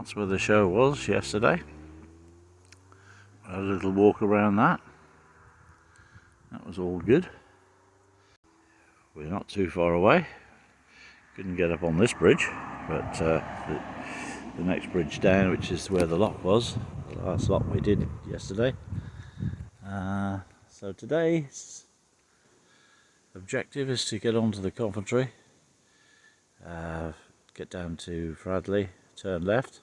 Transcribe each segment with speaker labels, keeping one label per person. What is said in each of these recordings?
Speaker 1: That's where the show was yesterday. Had a little walk around that. That was all good. We're not too far away. Couldn't get up on this bridge, but the next bridge down, which is where the lock was, the last lock we did yesterday. So today's objective is to get onto the Coventry, get down to Fazley, turn left,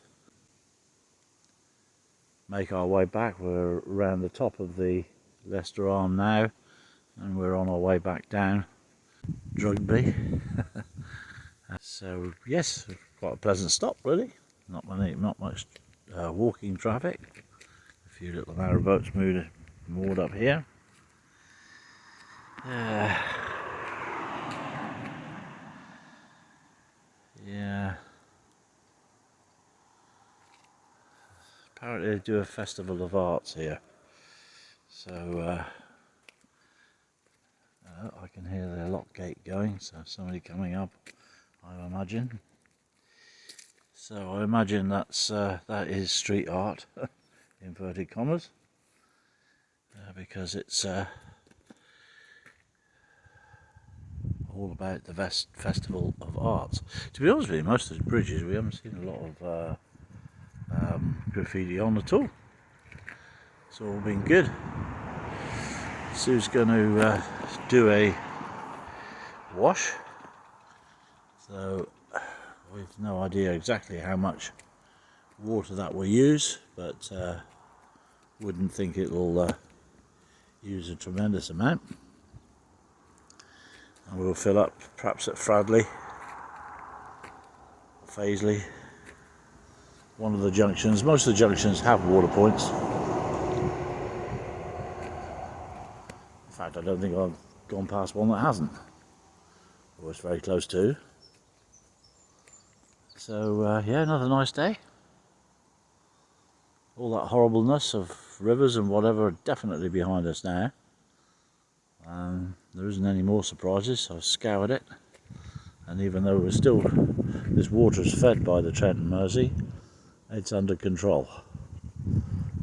Speaker 1: make our way back. We're around the top of the Leicester Arm now, and we're on our way back down Drugby. So yes, quite a pleasant stop really. Not much walking traffic. A few little narrow boats moored up here. Yeah. Apparently they do a festival of arts here. So I can hear the lock gate going, so somebody coming up, I imagine. So I imagine that is street art, inverted commas, because it's all about the festival of arts. To be honest with you, most of the bridges we haven't seen a lot of graffiti on at all. It's all been good. Sue's going to do a wash, so we've no idea exactly how much water that will use, but wouldn't think it'll use a tremendous amount. And we'll fill up perhaps at Fazley, one of the junctions. Most of the junctions have water points. In fact, I don't think I've gone past one that hasn't, or it's very close to. So yeah, another nice day. All that horribleness of rivers and whatever are definitely behind us now. There isn't any more surprises. I've scoured it, and even though this water is fed by the Trent and Mersey, it's under control,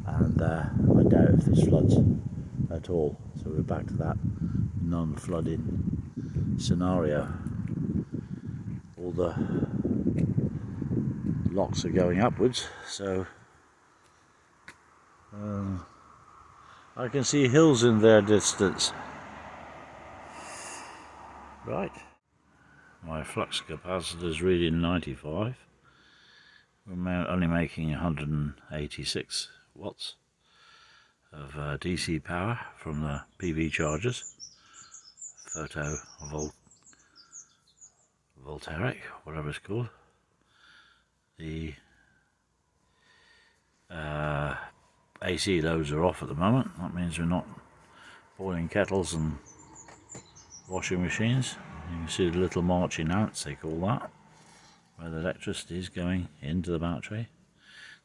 Speaker 1: and I doubt if there's floods at all. So we're back to that non-flooding scenario. All the locks are going upwards, so I can see hills in their distance. Right, my flux capacitor is reading 95. We're only making 186 watts of DC power from the PV chargers, voltaic, whatever it's called. The AC loads are off at the moment. That means we're not boiling kettles and washing machines. You can see the little marching ants, they call that, where the electricity is going into the battery.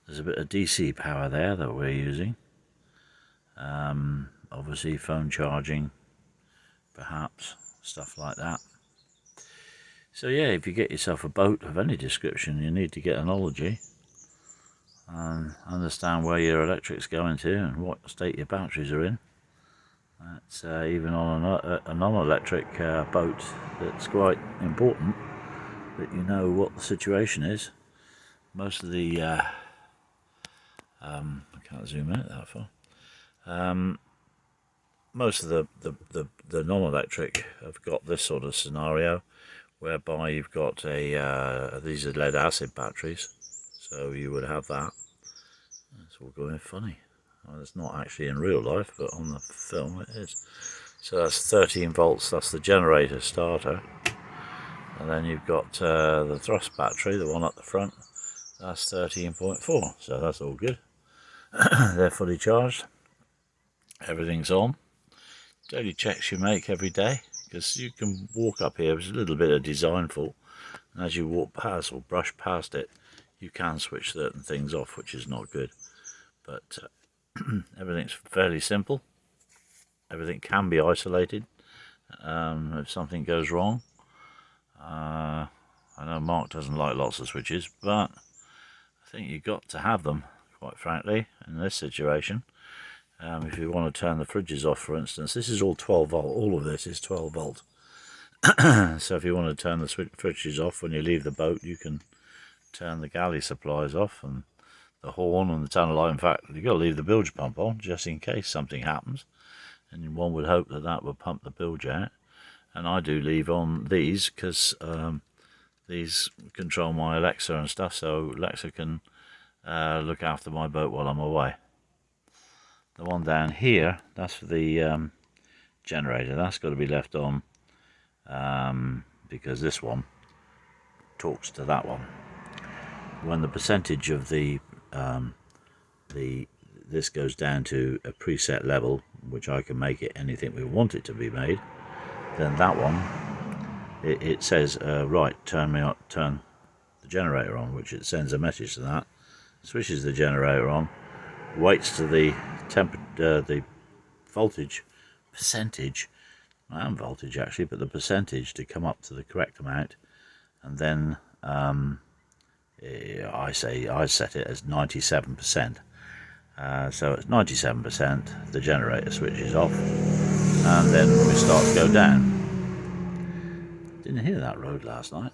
Speaker 1: There's a bit of DC power there that we're using. Obviously phone charging, perhaps, stuff like that. So yeah, if you get yourself a boat of any description, you need to get an ology and understand where your electric's going to and what state your batteries are in. That's even on a non-electric boat, that's quite important that you know what the situation is. Most of the I can't zoom out that far. Most of the non-electric have got this sort of scenario, whereby you've got these are lead acid batteries, so you would have that. It's all going funny. Well, it's not actually in real life, but on the film it is. So that's 13 volts, that's the generator starter. And then you've got the thrust battery, the one at the front, that's 13.4, so that's all good. They're fully charged, everything's on. Daily checks you make every day, because you can walk up here, there's a little bit of design fault, and as you walk past or brush past it, you can switch certain things off, which is not good. But everything's fairly simple. Everything can be isolated if something goes wrong. I know Mark doesn't like lots of switches, but I think you've got to have them, quite frankly, in this situation. If you want to turn the fridges off, for instance, this is all 12 volt. All of this is 12 volt. So if you want to turn the fridges off when you leave the boat, you can turn the galley supplies off and the horn and the tunnel light. In fact, you've got to leave the bilge pump on just in case something happens. And one would hope that that would pump the bilge out. And I do leave on these because these control my Alexa and stuff, so Alexa can look after my boat while I'm away. The one down here, that's for the generator. That's got to be left on because this one talks to that one. When the percentage of this goes down to a preset level, which I can make it anything we want it to be made, then that one it says right, turn the generator on, which it sends a message to that, switches the generator on, waits to the voltage percentage, and voltage actually, but the percentage to come up to the correct amount, and then I set it as 97%. So it's 97%, the generator switches off, and then we start to go down. Didn't hear that road last night.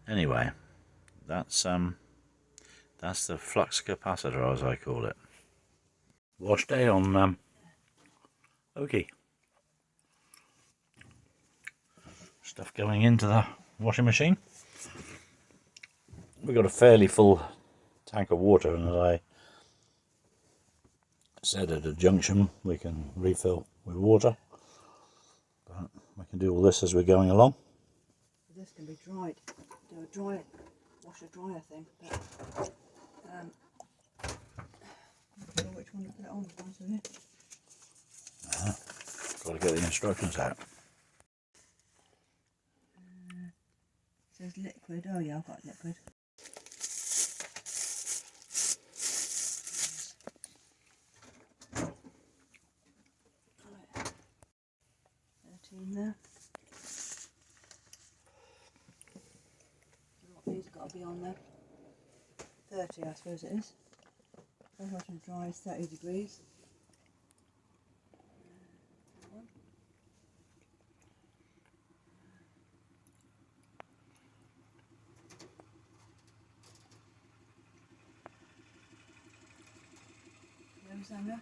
Speaker 1: Anyway, that's the flux capacitor, as I call it. Wash day on Okie. Stuff going into the washing machine. We've got a fairly full tank of water, and as I said at a junction, we can refill with water, but we can do all this as we're going along.
Speaker 2: This can be dried, do a washer dryer thing, but I'm not sure which one to put it on, to be honest with you.
Speaker 1: Got to get the instructions out.
Speaker 2: It says liquid. Oh yeah, I've got liquid. Right. 13 there. These have got to be on there. 30, I suppose it is. Wash and dry is 30 degrees. Hanger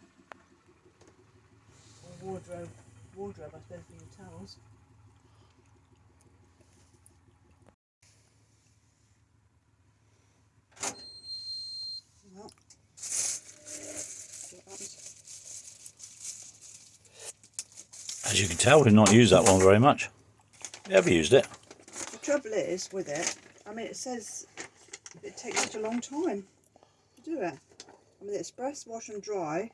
Speaker 2: or wardrobe I suppose for your towels. Well,
Speaker 1: as you can tell, we've not used that one very much. You ever used it?
Speaker 2: The trouble is with it, I mean, it says it takes such a long time to do it. I mean, the express wash and dry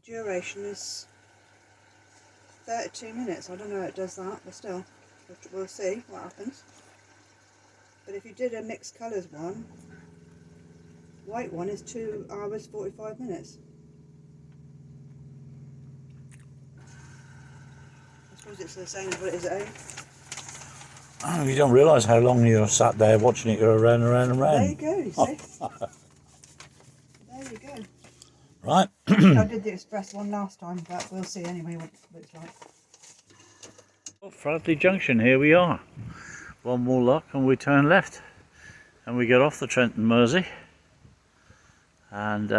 Speaker 2: duration is 32 minutes. I don't know how it does that, but still, we'll see what happens. But if you did a mixed colours one, white one is 2 hours 45 minutes. I suppose it's the same as what it is at home.
Speaker 1: Oh, you don't realise how long you're sat there watching it go around and around and around.
Speaker 2: There you go, you see. There you go.
Speaker 1: Right.
Speaker 2: I did the express one last time, but we'll see anyway what it looks like.
Speaker 1: Well, Fazley Junction, here we are. One more lock and we turn left. And we get off the Trent and Mersey. And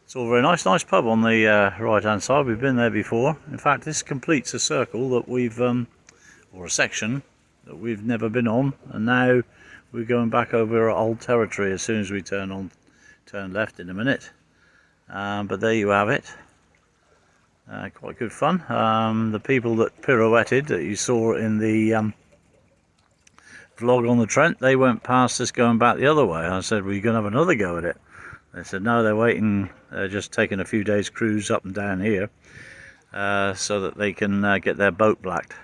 Speaker 1: it's all very nice. Nice pub on the right hand side. We've been there before. In fact, this completes a circle that we've, or a section that we've never been on. And now we're going back over our old territory as soon as we turn left in a minute. But there you have it. Quite good fun. The people that pirouetted that you saw in the vlog on the Trent, they went past us going back the other way. I said, "Well, you're going to have another go at it?" They said, "No, they're waiting. They're just taking a few days cruise up and down here so that they can get their boat blacked."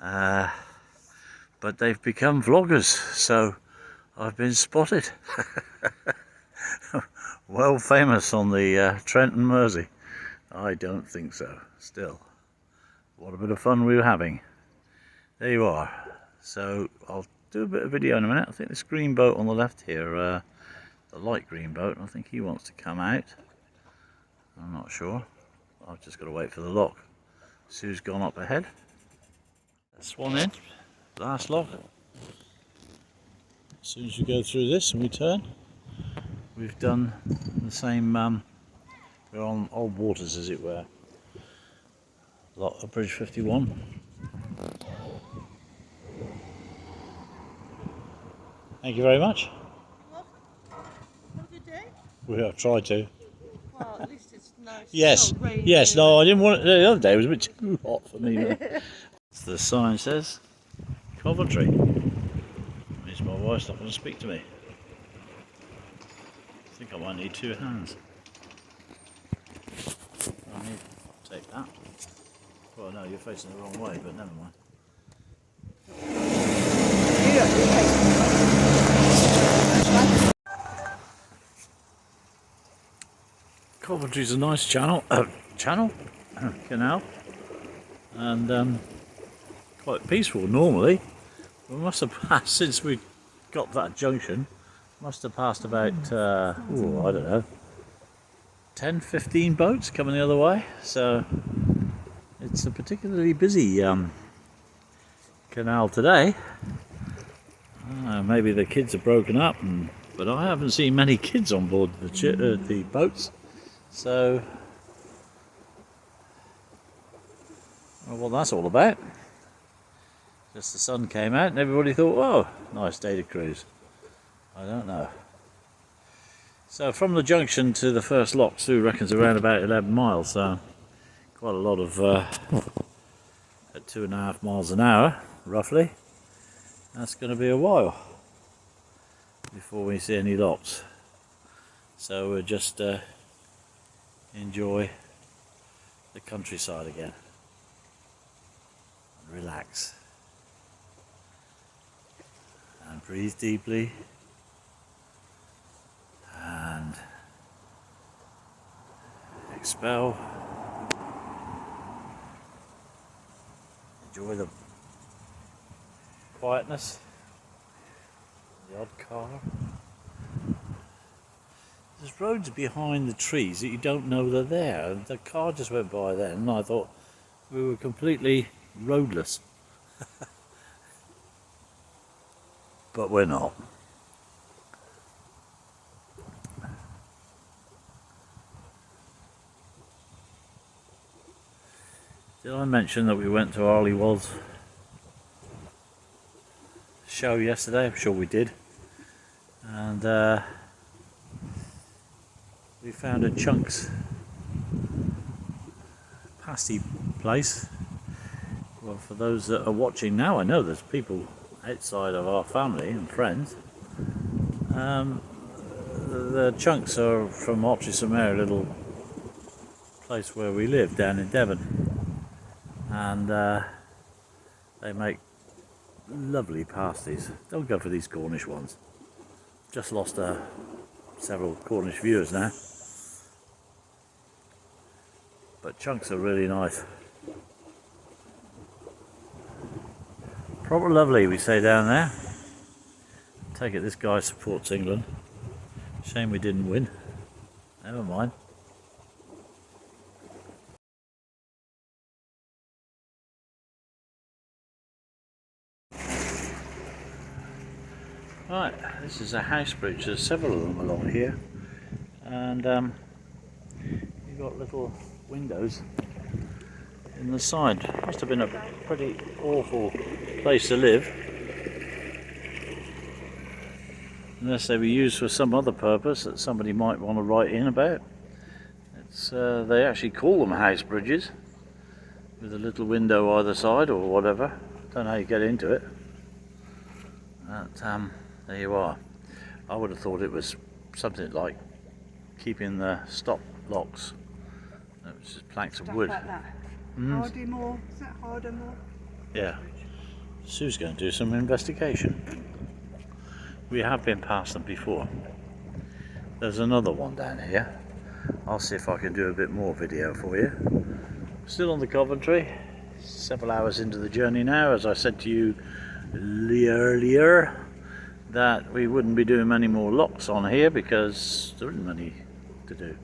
Speaker 1: But they've become vloggers, so I've been spotted. Well famous on the Trent and Mersey. I don't think so. Still, what a bit of fun we were having. There you are. So I'll do a bit of video in a minute. I think this green boat on the left here, the light green boat, I think he wants to come out. I'm not sure. I've just got to wait for the lock. Sue's gone up ahead. Swan in, last lock. As soon as you go through this and we turn, we've done the same, we're on old waters as it were. Lot of Bridge 51. Thank you very much.
Speaker 3: What a good day.
Speaker 1: We have tried to.
Speaker 3: Well, at least it's nice.
Speaker 1: Yes,
Speaker 3: Not raining.
Speaker 1: yes, no, I didn't want it. The other day it was a bit too hot for me. The sign says Coventry. Means my wife's not going to speak to me. I think I might need two hands. I need to take that. Well, no, you're facing the wrong way, but never mind. Coventry's a nice canal, and quite peaceful normally. We must have passed, since we got that junction, must have passed about, I don't know, 10, 15 boats coming the other way, so it's a particularly busy canal today. Maybe the kids are broken up, but I haven't seen many kids on board the boats. So, I don't know what that's all about. Just the sun came out and everybody thought, oh, nice day to cruise. I don't know. So from the junction to the first lock, Sue reckons around about 11 miles, so quite a lot of, at 2.5 miles an hour, roughly. That's going to be a while before we see any locks. So we'll just enjoy the countryside again and relax and breathe deeply and expel. Enjoy the quietness, the odd car. There's roads behind the trees that you don't know they're there. The car just went by then and I thought we were completely roadless. But we're not. Did I mention that we went to Alrewas show yesterday? I'm sure we did. And we found a Chunks pasty place. Well, for those that are watching now, I know there's people outside of our family and friends. The Chunks are from Ottery-sur-Mer, a little place where we live down in Devon, and they make lovely pasties. Don't go for these Cornish ones. Just lost several Cornish viewers now. But Chunks are really nice. Proper lovely, we say down there. Take it this guy supports England. Shame we didn't win. Never mind. Right, this is a house bridge. There's several of them along here. And you've got little windows in the side. Must have been a pretty awful place to live, unless they were used for some other purpose that somebody might want to write in about. It's they actually call them house bridges, with a little window either side or whatever. Don't know how you get into it, but there you are. I would have thought it was something like keeping the stop locks. It was just planks of wood.
Speaker 2: Like that. Hardymore, is that Hardymore?
Speaker 1: Yeah. Sue's going to do some investigation. We have been past them before. There's another one down here. I'll see if I can do a bit more video for you. Still on the Coventry. Several hours into the journey now. As I said to you earlier that we wouldn't be doing many more locks on here because there isn't many to do.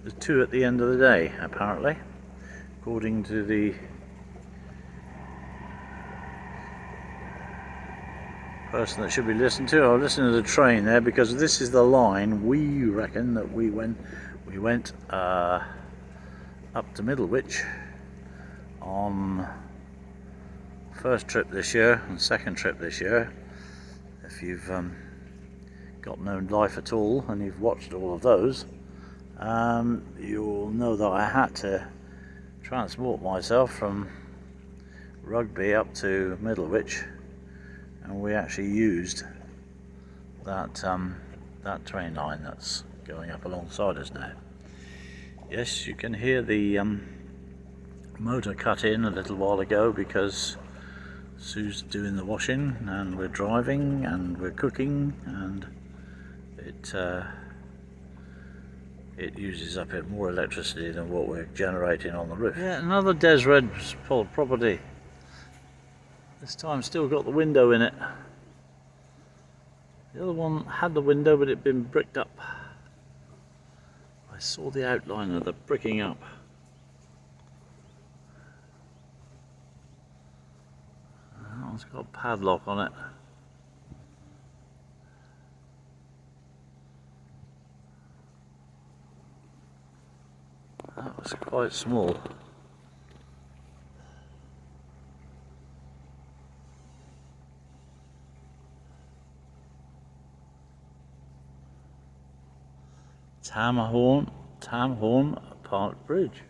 Speaker 1: There's 2 at the end of the day, apparently, according to the person that should be listened to. I'll listen to the train there because this is the line we reckon that we went up to Middlewich on first trip this year and second trip this year. If you've got no life at all and you've watched all of those, you'll know that I had to transport myself from Rugby up to Middlewich, and we actually used that train line that's going up alongside us now. Yes, you can hear the motor cut in a little while ago because Sue's doing the washing and we're driving and we're cooking, and it uses up more electricity than what we're generating on the roof. Yeah, another Des Red property. This time still got the window in it. The other one had the window but it'd been bricked up. I saw the outline of the bricking up. Oh, it's got a padlock on it. That was quite small. Tamhorn Park Bridge.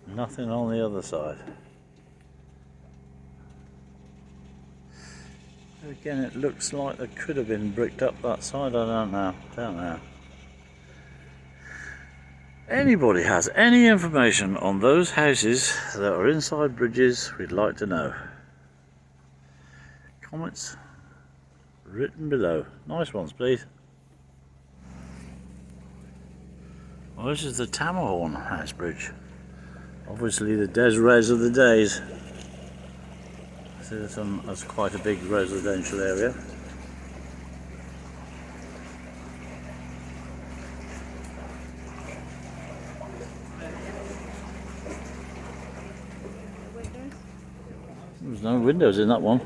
Speaker 1: Nothing on the other side. Again, it looks like it could have been bricked up that side. I don't know. Anybody has any information on those houses that are inside bridges, we'd like to know. Comments written below. Nice ones, please. Well, this is the Tamahorn House Bridge. Obviously the Des Res of the days. That's quite a big residential area. There's no windows in that one.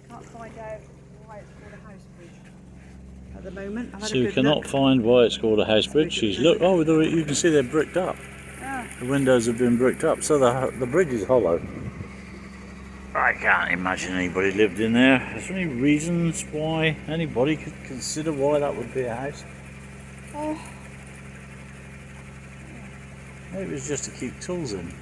Speaker 2: Can't find out why it's called a house bridge at the moment. I've had a
Speaker 1: Sue
Speaker 2: good
Speaker 1: cannot
Speaker 2: look.
Speaker 1: find why it's called a house bridge. She's looked. Oh, you can see they're bricked up.
Speaker 2: Yeah.
Speaker 1: The windows have been bricked up, so the bridge is hollow. I can't imagine anybody lived in there. Is there any reasons why anybody could consider why that would be a house?
Speaker 2: Oh.
Speaker 1: Maybe it was just to keep tools in.